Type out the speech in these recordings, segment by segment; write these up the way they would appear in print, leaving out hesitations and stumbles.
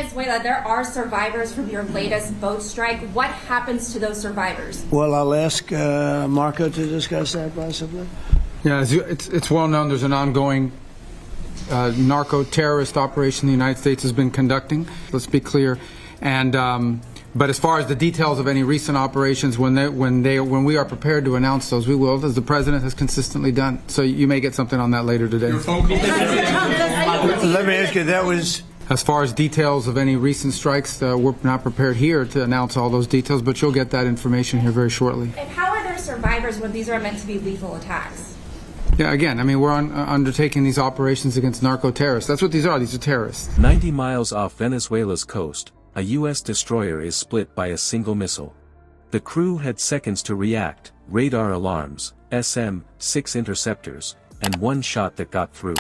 Venezuela, there are survivors from your latest boat strike. What happens to those survivors? Well, I'll ask Marco to discuss that possibly. Yeah, it's well known there's an ongoing narco-terrorist operation the United States has been conducting. Let's be clear. And but as far as the details of any recent operations, when we are prepared to announce those, we will, as the president has consistently done. So you may get something on that later today. Let me ask you, that was... As far as details of any recent strikes, we're not prepared here to announce all those details, but you'll get that information here very shortly. And how are there survivors when these are meant to be lethal attacks? Yeah, again, I mean, we're undertaking these operations against narco-terrorists. That's what these are. These are terrorists. 90 miles off Venezuela's coast, a U.S. destroyer is split by a single missile. The crew had seconds to react, radar alarms, SM-6 interceptors, and one shot that got through.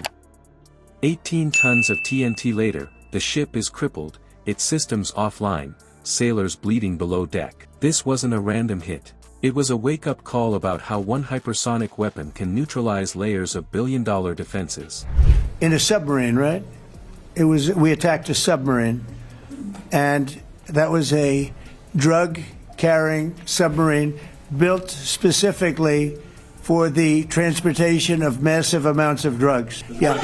18 tons of TNT later, the ship is crippled, its systems offline, sailors bleeding below deck. This wasn't a random hit. It was a wake-up call about how one hypersonic weapon can neutralize layers of billion-dollar defenses. In a submarine, right? We attacked a submarine, and that was a drug-carrying submarine built specifically for the transportation of massive amounts of drugs. Yeah.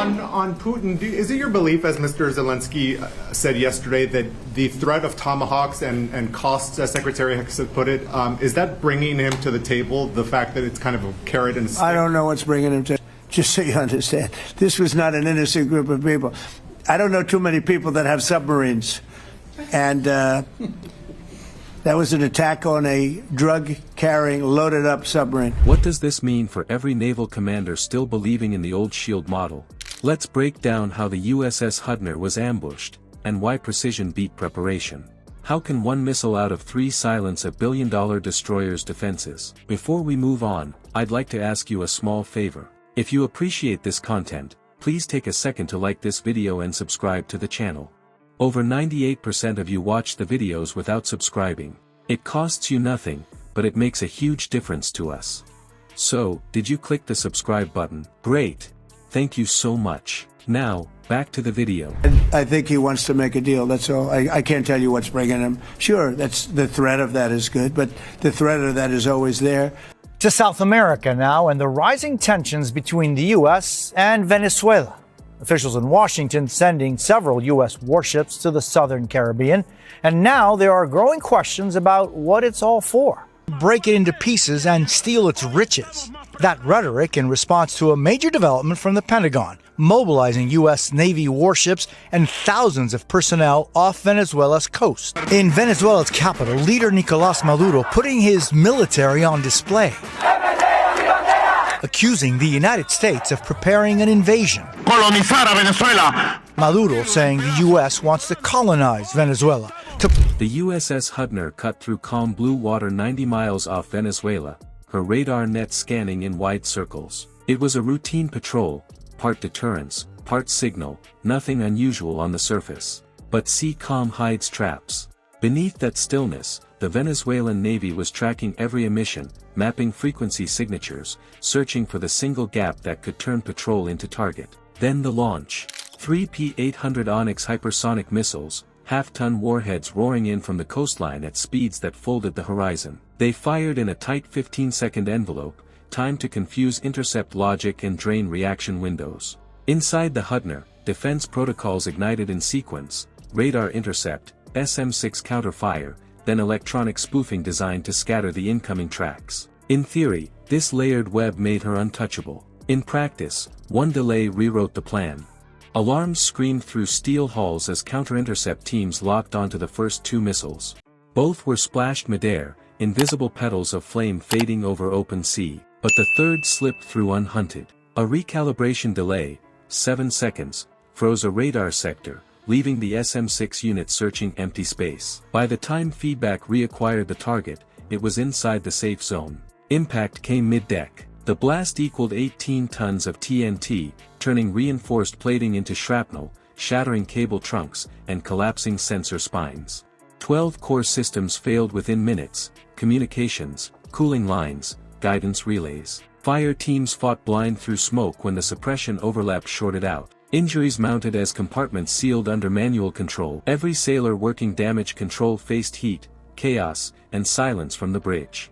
On Putin, is it your belief, as Mr. Zelensky said yesterday, that the threat of tomahawks and costs, as Secretary Hicks put it, is that bringing him to the table, the fact that it's kind of a carrot and stick? I don't know what's bringing him to... Just so you understand, this was not an innocent group of people. I don't know too many people that have submarines. And that was an attack on a drug-carrying, loaded-up submarine. What does this mean for every naval commander still believing in the old SHIELD model? Let's break down how the USS Hudner was ambushed, and why precision beat preparation. How can one missile out of 3 silence a billion-dollar destroyer's defenses? Before we move on, I'd like to ask you a small favor. If you appreciate this content, please take a second to like this video and subscribe to the channel. Over 98% of you watch the videos without subscribing. It costs you nothing, but it makes a huge difference to us. So, did you click the subscribe button? Great! Thank you so much. Now, back to the video. I think he wants to make a deal, that's all. I can't tell you what's bringing him. Sure, that's the threat of that is good, but the threat of that is always there. To South America now, and the rising tensions between the U.S. and Venezuela. Officials in Washington sending several U.S. warships to the southern Caribbean, and now there are growing questions about what it's all for. Break it into pieces and steal its riches. That rhetoric in response to a major development from the Pentagon, mobilizing U.S. Navy warships and thousands of personnel off Venezuela's coast. In Venezuela's capital, leader Nicolás Maduro putting his military on display, accusing the United States of preparing an invasion. Colonizar a Venezuela. Maduro saying the U.S. wants to colonize Venezuela. The USS Hudner cut through calm blue water 90 miles off Venezuela, her radar net scanning in wide circles. It was a routine patrol, part deterrence, part signal, nothing unusual on the surface. But sea calm hides traps. Beneath that stillness, the Venezuelan Navy was tracking every emission, mapping frequency signatures, searching for the single gap that could turn patrol into target. Then the launch. 3 P-800 Onyx hypersonic missiles, half-ton warheads roaring in from the coastline at speeds that folded the horizon. They fired in a tight 15-second envelope, timed to confuse intercept logic and drain reaction windows. Inside the Hudner, defense protocols ignited in sequence, radar intercept, SM-6 counterfire, then electronic spoofing designed to scatter the incoming tracks. In theory, this layered web made her untouchable. In practice, one delay rewrote the plan. Alarms screamed through steel halls as counter-intercept teams locked onto the first 2 missiles. Both were splashed midair, invisible petals of flame fading over open sea, but the third slipped through unhunted. A recalibration delay, 7 seconds, froze a radar sector, leaving the SM-6 unit searching empty space. By the time feedback reacquired the target, it was inside the safe zone. Impact came mid-deck. The blast equaled 18 tons of TNT, turning reinforced plating into shrapnel, shattering cable trunks, and collapsing sensor spines. 12 core systems failed within minutes: communications, cooling lines, guidance relays. Fire teams fought blind through smoke when the suppression overlap shorted out. Injuries mounted as compartments sealed under manual control. Every sailor working damage control faced heat, chaos, and silence from the bridge.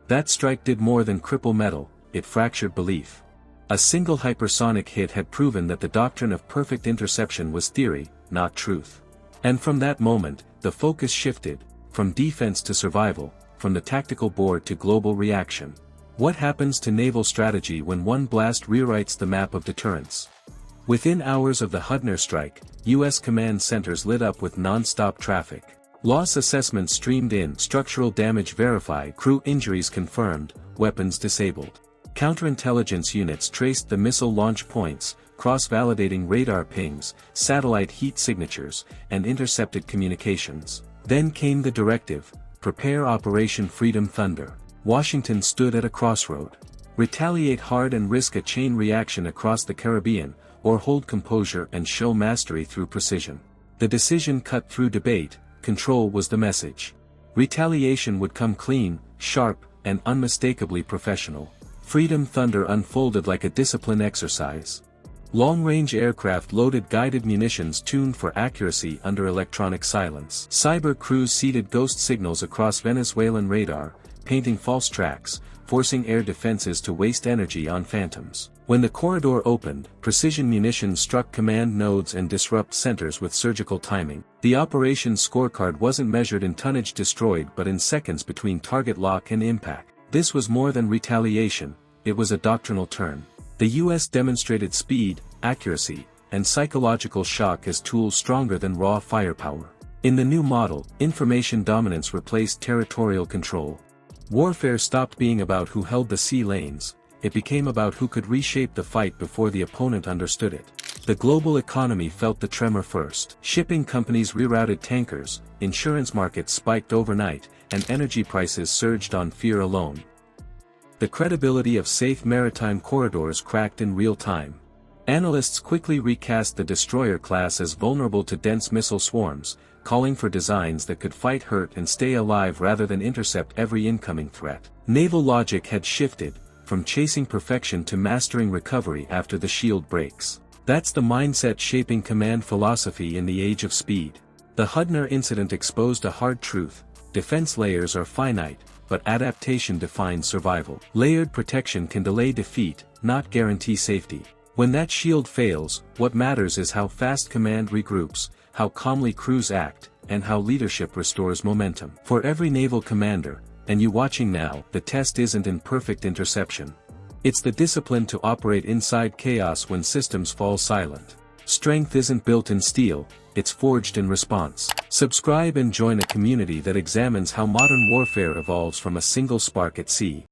That strike did more than cripple metal, it fractured belief. A single hypersonic hit had proven that the doctrine of perfect interception was theory, not truth. And from that moment, the focus shifted, from defense to survival, from the tactical board to global reaction. What happens to naval strategy when one blast rewrites the map of deterrence? Within hours of the Hudner strike, U.S. command centers lit up with non-stop traffic. Loss assessments streamed in, structural damage verified, crew injuries confirmed, weapons disabled. Counterintelligence units traced the missile launch points, cross-validating radar pings, satellite heat signatures, and intercepted communications. Then came the directive, prepare Operation Freedom Thunder. Washington stood at a crossroad. Retaliate hard and risk a chain reaction across the Caribbean, or hold composure and show mastery through precision. The decision cut through debate, control was the message. Retaliation would come clean, sharp, and unmistakably professional. Freedom Thunder unfolded like a discipline exercise. Long-range aircraft loaded guided munitions tuned for accuracy under electronic silence. Cyber crews seeded ghost signals across Venezuelan radar, painting false tracks, forcing air defenses to waste energy on phantoms. When the corridor opened, precision munitions struck command nodes and disrupt centers with surgical timing. The operations scorecard wasn't measured in tonnage destroyed but in seconds between target lock and impact. This was more than retaliation, it was a doctrinal turn. The U.S. demonstrated speed, accuracy, and psychological shock as tools stronger than raw firepower. In the new model, information dominance replaced territorial control. Warfare stopped being about who held the sea lanes, it became about who could reshape the fight before the opponent understood it. The global economy felt the tremor first. Shipping companies rerouted tankers, insurance markets spiked overnight, and energy prices surged on fear alone. The credibility of safe maritime corridors cracked in real time. Analysts quickly recast the destroyer class as vulnerable to dense missile swarms, calling for designs that could fight, hurt, and stay alive rather than intercept every incoming threat. Naval logic had shifted, from chasing perfection to mastering recovery after the shield breaks. That's the mindset shaping command philosophy in the age of speed. The Hudner incident exposed a hard truth: defense layers are finite, but adaptation defines survival. Layered protection can delay defeat, not guarantee safety. When that shield fails, what matters is how fast command regroups, how calmly crews act, and how leadership restores momentum. For every naval commander, and you watching now, the test isn't in perfect interception. It's the discipline to operate inside chaos when systems fall silent. Strength isn't built in steel, it's forged in response. Subscribe and join a community that examines how modern warfare evolves from a single spark at sea.